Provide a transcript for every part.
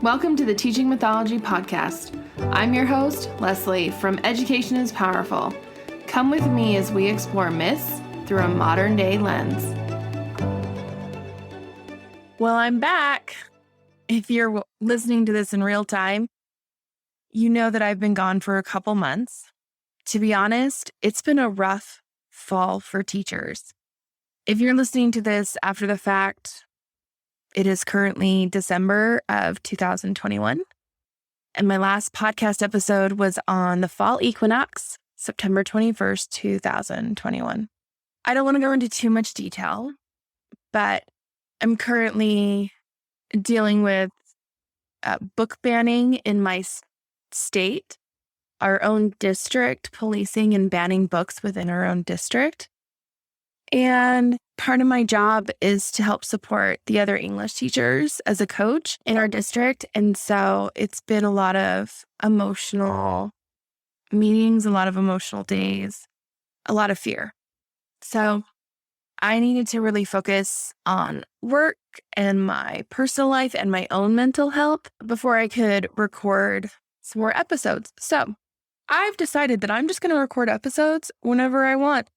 Welcome to the Teaching Mythology podcast. I'm your host, Leslie, from Education is Powerful. Come with me as we explore myths through a modern-day lens. Well, I'm back. If you're listening to this in real time, you know that I've been gone for a couple months. To be honest, it's been a rough fall for teachers. If you're listening to this after the fact, it is currently December of 2021, and my last podcast episode was on the fall equinox, September 21st, 2021. I don't want to go into too much detail, but I'm currently dealing with book banning in my state, our own district, policing and banning books within our own district. And part of my job is to help support the other English teachers as a coach in our district. And so it's been a lot of emotional meetings, a lot of emotional days, a lot of fear. So I needed to really focus on work and my personal life and my own mental health before I could record some more episodes. So I've decided that I'm just going to record episodes whenever I want,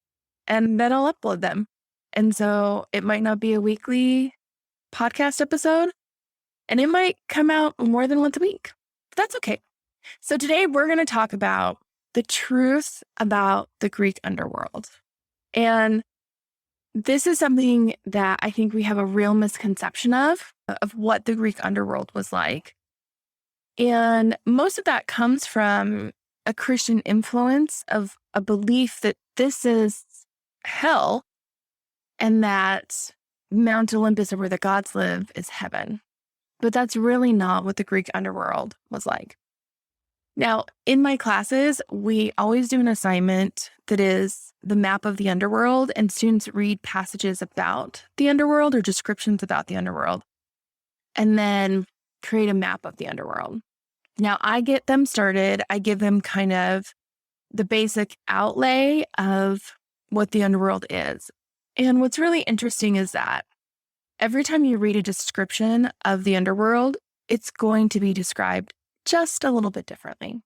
and then I'll upload them. And so it might not be a weekly podcast episode, and it might come out more than once a week. But that's okay. So today we're going to talk about the truth about the Greek underworld. And this is something that I think we have a real misconception of what the Greek underworld was like. And most of that comes from a Christian influence of a belief that this is hell and that Mount Olympus, or where the gods live, is heaven. But that's really not what the Greek underworld was like. Now, in my classes, we always do an assignment that is the map of the underworld, and students read passages about the underworld or descriptions about the underworld, and then create a map of the underworld. Now, I get them started. I give them kind of the basic outlay of what the underworld is. And what's really interesting is that every time you read a description of the underworld, it's going to be described just a little bit differently.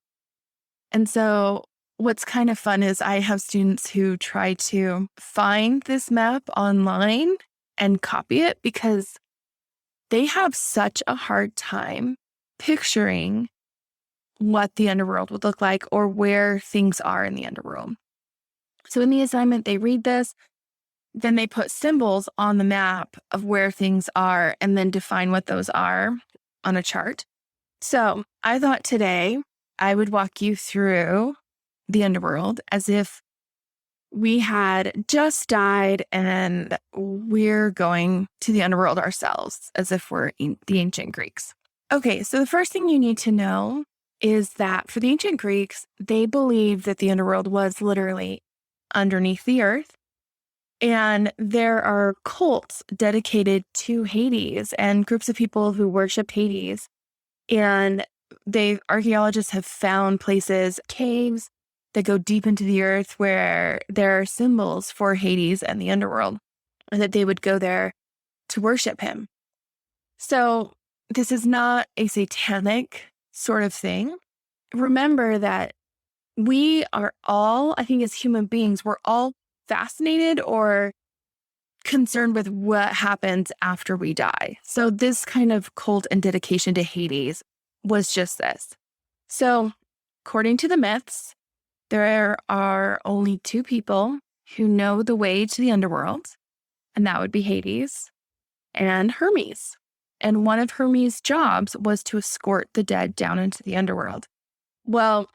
And so what's kind of fun is I have students who try to find this map online and copy it because they have such a hard time picturing what the underworld would look like or where things are in the underworld. So in the assignment, they read this, then they put symbols on the map of where things are and then define what those are on a chart. So I thought today I would walk you through the underworld as if we had just died and we're going to the underworld ourselves, as if we're the ancient Greeks. Okay, so the first thing you need to know is that for the ancient Greeks, they believed that the underworld was literally underneath the earth. And there are cults dedicated to Hades and groups of people who worship Hades. And archaeologists have found places, caves that go deep into the earth where there are symbols for Hades and the underworld, and that they would go there to worship him. So this is not a satanic sort of thing. Remember that we are all, I think as human beings, we're all fascinated or concerned with what happens after we die. So this kind of cult and dedication to Hades was just this. So according to the myths, there are only two people who know the way to the underworld, and that would be Hades and Hermes. And one of Hermes' jobs was to escort the dead down into the underworld. Well,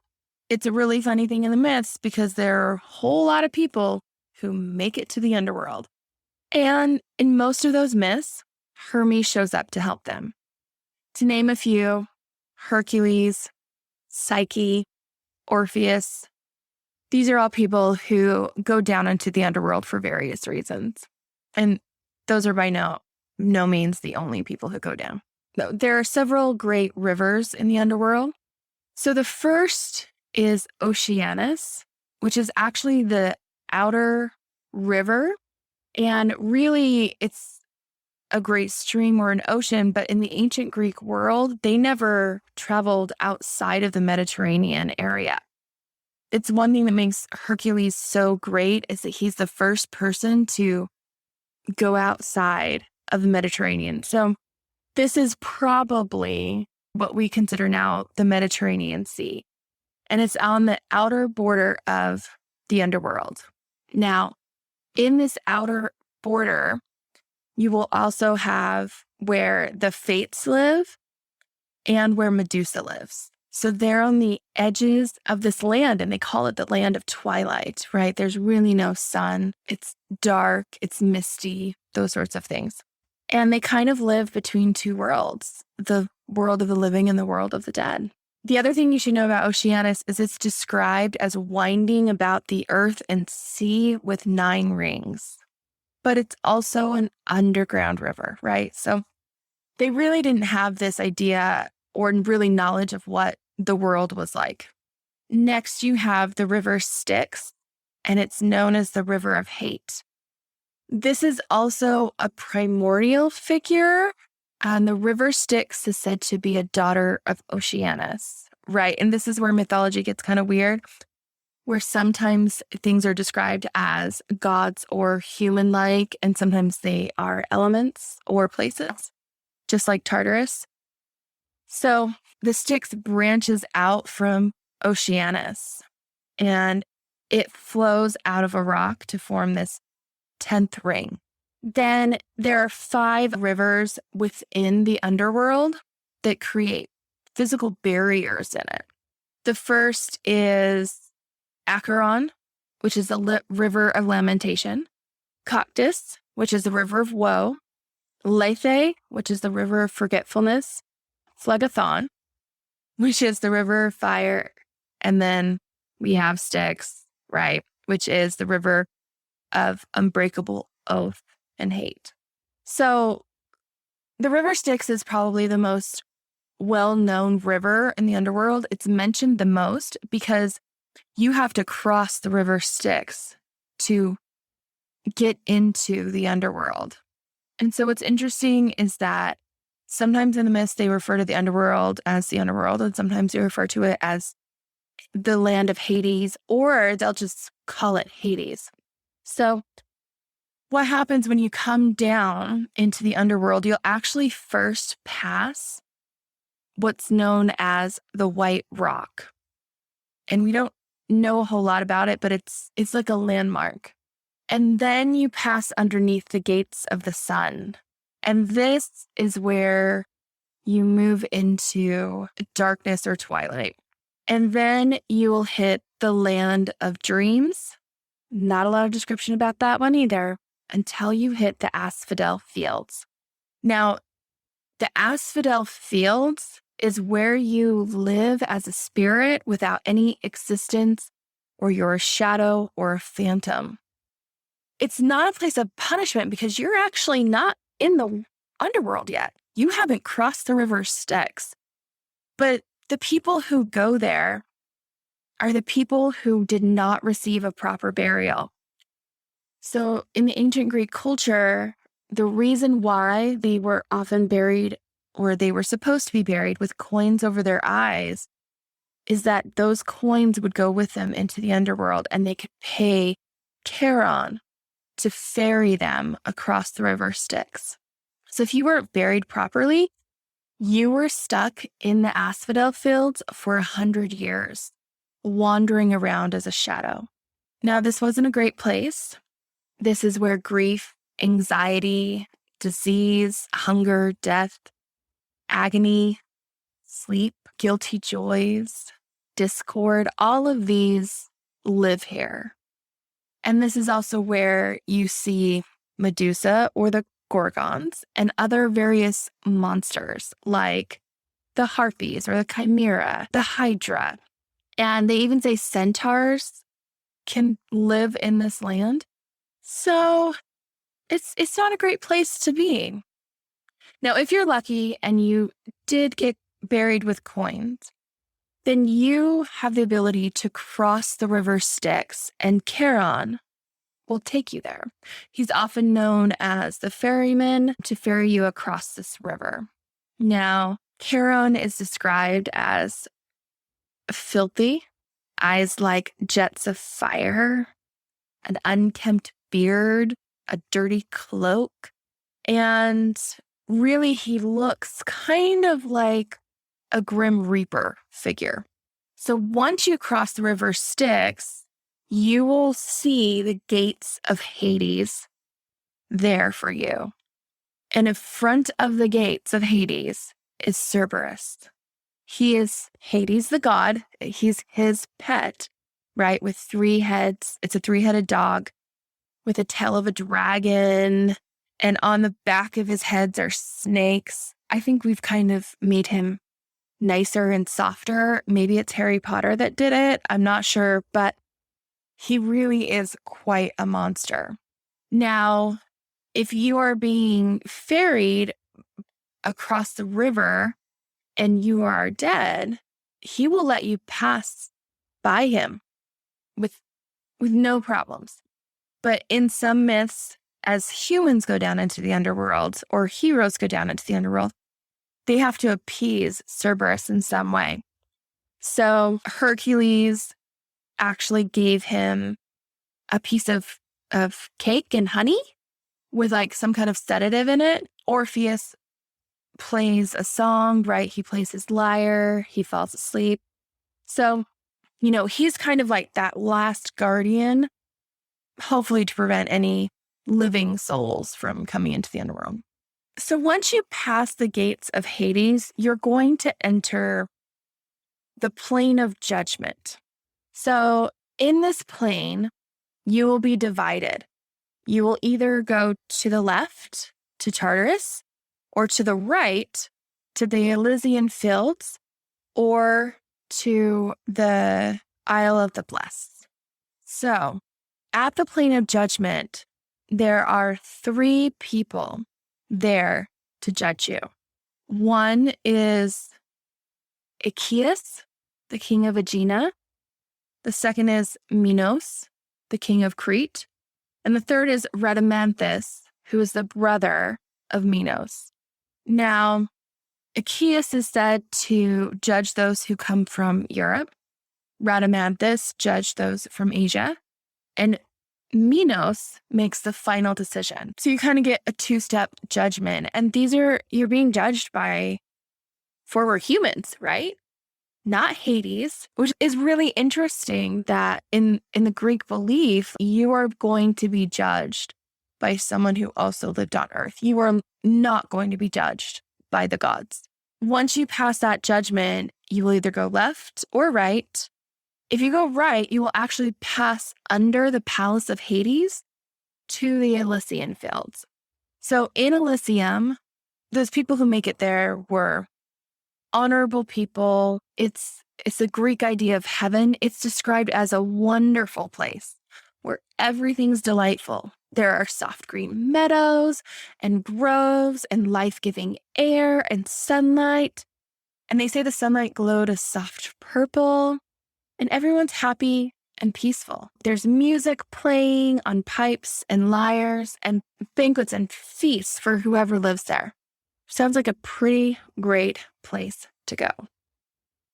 it's a really funny thing in the myths because there are a whole lot of people who make it to the underworld. And in most of those myths, Hermes shows up to help them. To name a few, Hercules, Psyche, Orpheus. These are all people who go down into the underworld for various reasons. And those are by no means the only people who go down. No, there are several great rivers in the underworld. So the first is Oceanus, which is actually the outer river. And really, it's a great stream or an ocean, but in the ancient Greek world, they never traveled outside of the Mediterranean area. It's one thing that makes Hercules so great is that he's the first person to go outside of the Mediterranean. So this is probably what we consider now the Mediterranean Sea, and it's on the outer border of the underworld. Now, in this outer border, you will also have where the Fates live and where Medusa lives. So they're on the edges of this land, and they call it the land of twilight, right? There's really no sun. It's dark, it's misty, those sorts of things. And they kind of live between two worlds, the world of the living and the world of the dead. The other thing you should know about Oceanus is it's described as winding about the earth and sea with 9 rings. But it's also an underground river, right? So they really didn't have this idea or really knowledge of what the world was like. Next, you have the river Styx, and it's known as the River of Hate. This is also a primordial figure, and the river Styx is said to be a daughter of Oceanus, right? And this is where mythology gets kind of weird, where sometimes things are described as gods or human-like, and sometimes they are elements or places, just like Tartarus. So the Styx branches out from Oceanus, and it flows out of a rock to form this 10th ring. Then there are 5 rivers within the underworld that create physical barriers in it. The first is Acheron, which is the river of lamentation, Coctus, which is the river of woe, Lethe, which is the river of forgetfulness, Phlegethon, which is the river of fire, and then we have Styx, right, which is the river of unbreakable oath and hate. So the river Styx is probably the most well-known river in the underworld. It's mentioned the most because you have to cross the river Styx to get into the underworld. And so what's interesting is that sometimes in the myths, they refer to the underworld as the underworld, and sometimes they refer to it as the land of Hades, or they'll just call it Hades. So what happens when you come down into the underworld, you'll actually first pass what's known as the White Rock. And we don't know a whole lot about it, but it's like a landmark. And then you pass underneath the gates of the sun. And this is where you move into darkness or twilight. And then you will hit the land of dreams. Not a lot of description about that one either, until you hit the Asphodel Fields. Now, the Asphodel Fields is where you live as a spirit without any existence, or you're a shadow or a phantom. It's not a place of punishment because you're actually not in the underworld yet. You haven't crossed the river Styx. But the people who go there are the people who did not receive a proper burial. So in the ancient Greek culture, the reason why they were often buried, or they were supposed to be buried with coins over their eyes, is that those coins would go with them into the underworld, and they could pay Charon to ferry them across the river Styx. So if you weren't buried properly, you were stuck in the Asphodel Fields for 100 years, wandering around as a shadow. Now, this wasn't a great place. This is where grief, anxiety, disease, hunger, death, agony, sleep, guilty joys, discord, all of these live here. And this is also where you see Medusa or the Gorgons and other various monsters like the Harpies or the Chimera, the Hydra. And they even say centaurs can live in this land. So it's not a great place to be. Now, if you're lucky and you did get buried with coins, then you have the ability to cross the river Styx, and Charon will take you there. He's often known as the ferryman to ferry you across this river. Now, Charon is described as filthy, eyes like jets of fire, an unkempt beard, a dirty cloak, and really he looks kind of like a grim reaper figure. So once you cross the river Styx, you will see the gates of Hades there for you. And in front of the gates of Hades is Cerberus. He is Hades the god. He's his pet, right? With 3 heads. It's a 3-headed dog with a tail of a dragon. And on the back of his heads are snakes. I think we've kind of made him nicer and softer. Maybe it's Harry Potter that did it. I'm not sure, but he really is quite a monster. Now, if you are being ferried across the river and you are dead, he will let you pass by him with no problems. But in some myths, as humans go down into the underworld or heroes go down into the underworld, they have to appease Cerberus in some way. So Hercules actually gave him a piece of cake and honey with like some kind of sedative in it. Orpheus plays a song, right? He plays his lyre, he falls asleep. So, he's kind of like that last guardian, hopefully to prevent any living souls from coming into the underworld. So once you pass the gates of Hades, you're going to enter the plane of judgment. So in this plane, you will be divided. You will either go to the left to Tartarus or to the right to the Elysian Fields or to the Isle of the Blessed. So at the plane of judgment, there are 3 people there to judge you. One is Aeacus, the king of Aegina. The second is Minos, the king of Crete. And the third is Rhadamanthus, who is the brother of Minos. Now, Aeacus is said to judge those who come from Europe. Rhadamanthus judged those from Asia. And Minos makes the final decision. So you kind of get a 2-step judgment. And you're being judged by former humans, right? Not Hades, which is really interesting that in the Greek belief, you are going to be judged by someone who also lived on Earth. You are not going to be judged by the gods. Once you pass that judgment, you will either go left or right. If you go right, you will actually pass under the palace of Hades to the Elysian Fields. So in Elysium, those people who make it there were honorable people. It's the Greek idea of heaven. It's described as a wonderful place where everything's delightful. There are soft green meadows and groves and life-giving air and sunlight. And they say the sunlight glowed a soft purple. And everyone's happy and peaceful. There's music playing on pipes and lyres and banquets and feasts for whoever lives there. Sounds like a pretty great place to go,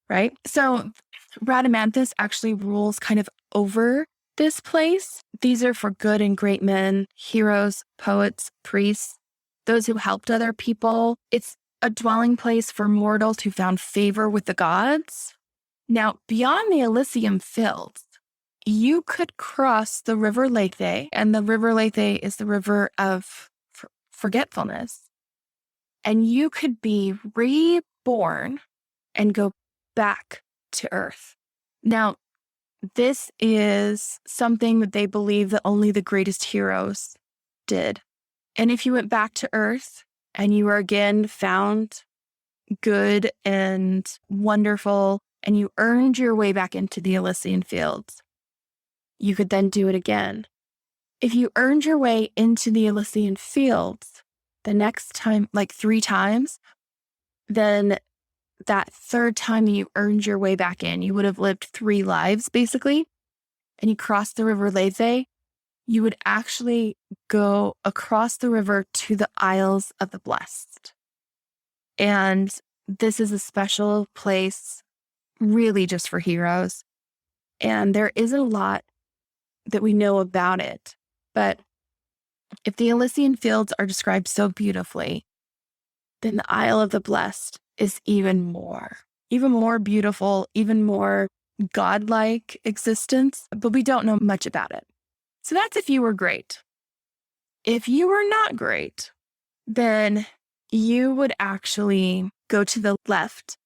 right? So Rhadamanthus actually rules kind of over this place. These are for good and great men, heroes, poets, priests, those who helped other people. It's a dwelling place for mortals who found favor with the gods. Now, beyond the Elysian Fields, you could cross the river Lethe, and the river Lethe is the river of forgetfulness. And you could be reborn and go back to Earth. Now, this is something that they believe that only the greatest heroes did. And if you went back to Earth and you were again found good and wonderful, and you earned your way back into the Elysian Fields, you could then do it again. If you earned your way into the Elysian Fields the next time, like 3 times, then that 3rd time you earned your way back in, you would have lived 3 lives, basically, and you crossed the river Lethe, you would actually go across the river to the Isles of the Blessed. And this is a special place really just for heroes. And there isn't a lot that we know about it. But if the Elysian Fields are described so beautifully, then the Isle of the Blessed is even more beautiful, even more godlike existence, but we don't know much about it. So that's if you were great. If you were not great, then you would actually go to the left.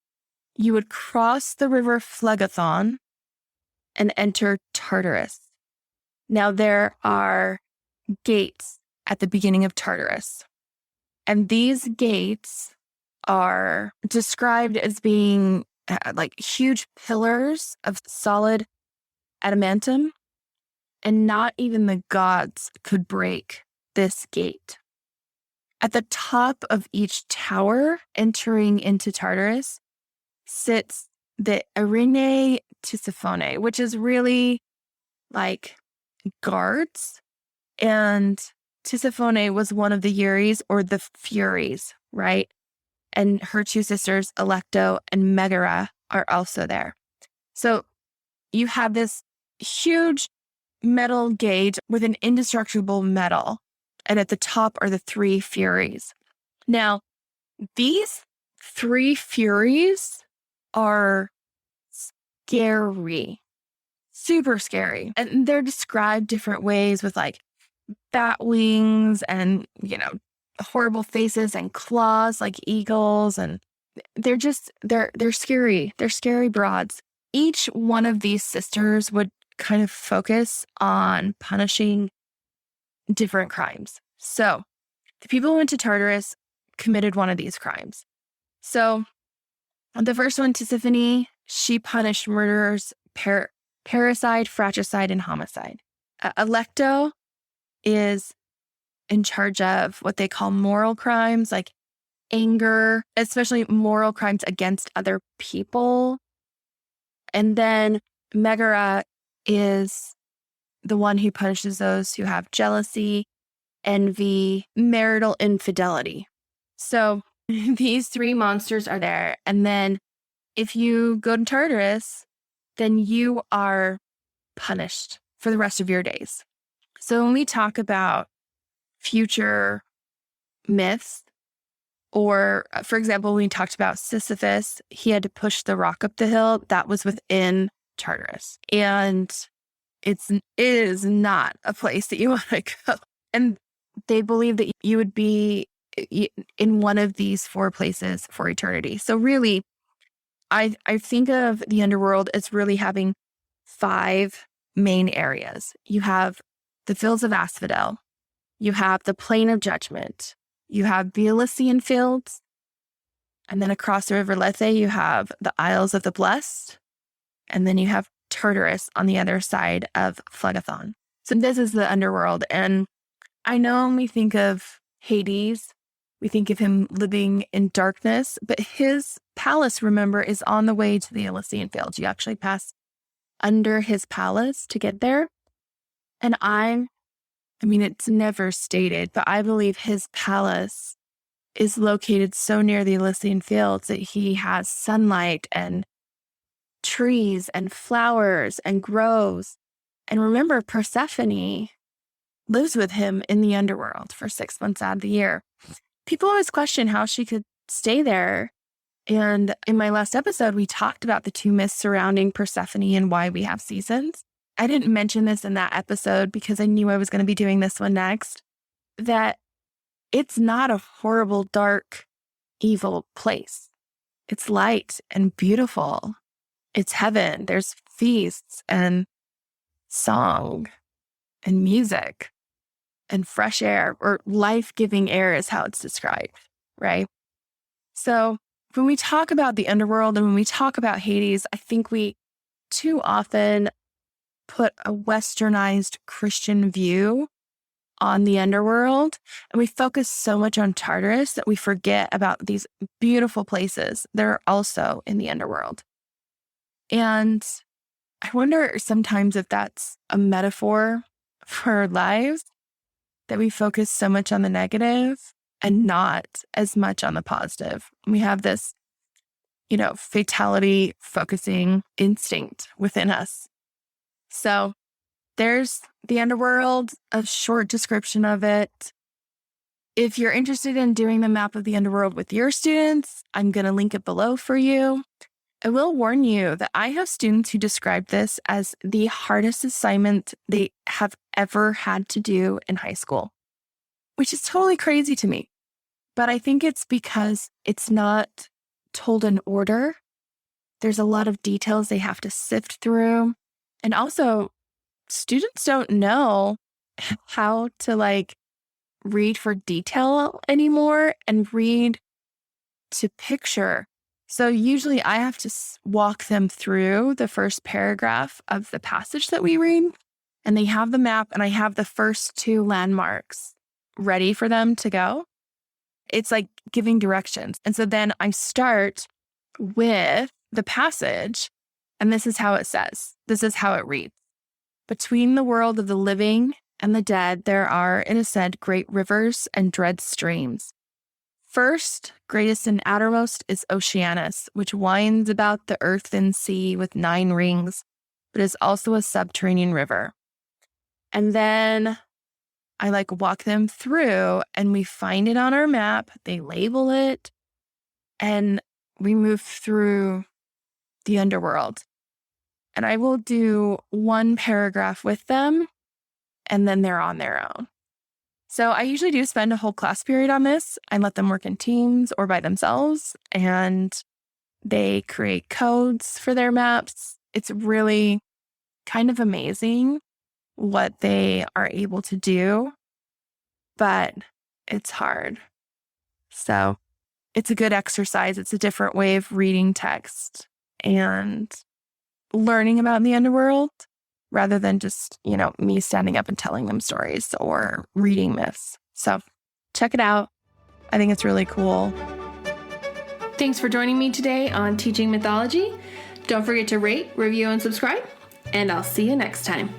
You would cross the river Phlegethon and enter Tartarus. Now there are gates at the beginning of Tartarus. And these gates are described as being like huge pillars of solid adamantium, and not even the gods could break this gate. At the top of each tower entering into Tartarus sits the Irene Tisiphone, which is really like guards. And Tisiphone was one of the Euries, or the Furies, right? And her two sisters, Alecto and Megara, are also there. So you have this huge metal gate with an indestructible metal. And at the top are the three Furies. Now, these three Furies are scary, super scary. And they're described different ways with like bat wings and, horrible faces and claws like eagles. And they're scary. They're scary broads. Each one of these sisters would kind of focus on punishing different crimes. So the people who went to Tartarus committed one of these crimes. So the first one, Tisiphone, she punished murderers, parricide, fratricide, and homicide. Alecto is in charge of what they call moral crimes, like anger, especially moral crimes against other people. And then Megara is the one who punishes those who have jealousy, envy, marital infidelity. So these three monsters are there. And then if you go to Tartarus, then you are punished for the rest of your days. So when we talk about future myths, or for example, when we talked about Sisyphus, he had to push the rock up the hill. That was within Tartarus. And it is not a place that you want to go. And they believe that you would be in one of these four places for eternity. So really, I think of the underworld as really having five main areas. You have the Fields of Asphodel. You have the Plain of Judgment. You have the Elysian Fields. And then across the River Lethe, you have the Isles of the Blessed. And then you have Tartarus on the other side of Phlegethon. So this is the underworld. And I know when we think of Hades, we think of him living in darkness, but his palace, remember, is on the way to the Elysian Fields. You actually pass under his palace to get there. And I mean, it's never stated, but I believe his palace is located so near the Elysian Fields that he has sunlight and trees and flowers and groves. And remember, Persephone lives with him in the underworld for 6 months out of the year. People always question how she could stay there. And in my last episode, we talked about the two myths surrounding Persephone and why we have seasons. I didn't mention this in that episode because I knew I was going to be doing this one next, that it's not a horrible, dark, evil place. It's light and beautiful. It's heaven. There's feasts and song and music and fresh air, or life-giving air is how it's described, right? So when we talk about the underworld and when we talk about Hades, I think we too often put a westernized Christian view on the underworld, and we focus so much on Tartarus that we forget about these beautiful places that are also in the underworld. And I wonder sometimes if that's a metaphor for our lives that we focus so much on the negative and not as much on the positive. We have this, fatality focusing instinct within us. So there's the underworld, a short description of it. If you're interested in doing the map of the underworld with your students, I'm going to link it below for you. I will warn you that I have students who describe this as the hardest assignment they have ever had to do in high school, which is totally crazy to me. But I think it's because it's not told in order. There's a lot of details they have to sift through. And also, students don't know how to read for detail anymore and read to picture. So usually I have to walk them through the first paragraph of the passage that we read, and they have the map and I have the first 2 landmarks ready for them to go. It's like giving directions. And so then I start with the passage, and this is how it says. This is how it reads. Between the world of the living and the dead, there are, it is said, great rivers and dread streams. First, greatest and outermost is Oceanus, which winds about the earth and sea with 9 rings, but is also a subterranean river. And then I walk them through and we find it on our map. They label it and we move through the underworld. And I will do 1 paragraph with them and then they're on their own. So I usually do spend a whole class period on this. I let them work in teams or by themselves, and they create codes for their maps. It's really kind of amazing what they are able to do, but it's hard. So it's a good exercise. It's a different way of reading text and learning about the underworld, rather than just, me standing up and telling them stories or reading myths. So check it out. I think it's really cool. Thanks for joining me today on Teaching Mythology. Don't forget to rate, review, and subscribe, and I'll see you next time.